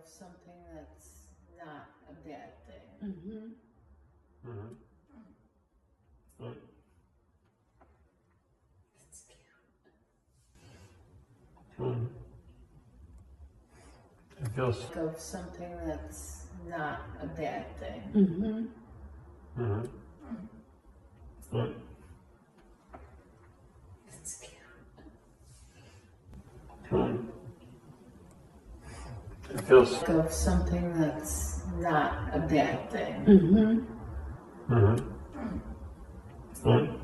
of something that's not a bad thing. Mm-hmm. Mm-hmm. Right. It's cute. Mm-hmm. It feels. Of something that's not a bad thing. Mm-hmm. Mm-hmm. Right. It's cute. Right. It feels. Of something that's not a bad thing. Mm-hmm. Mm-hmm. Right.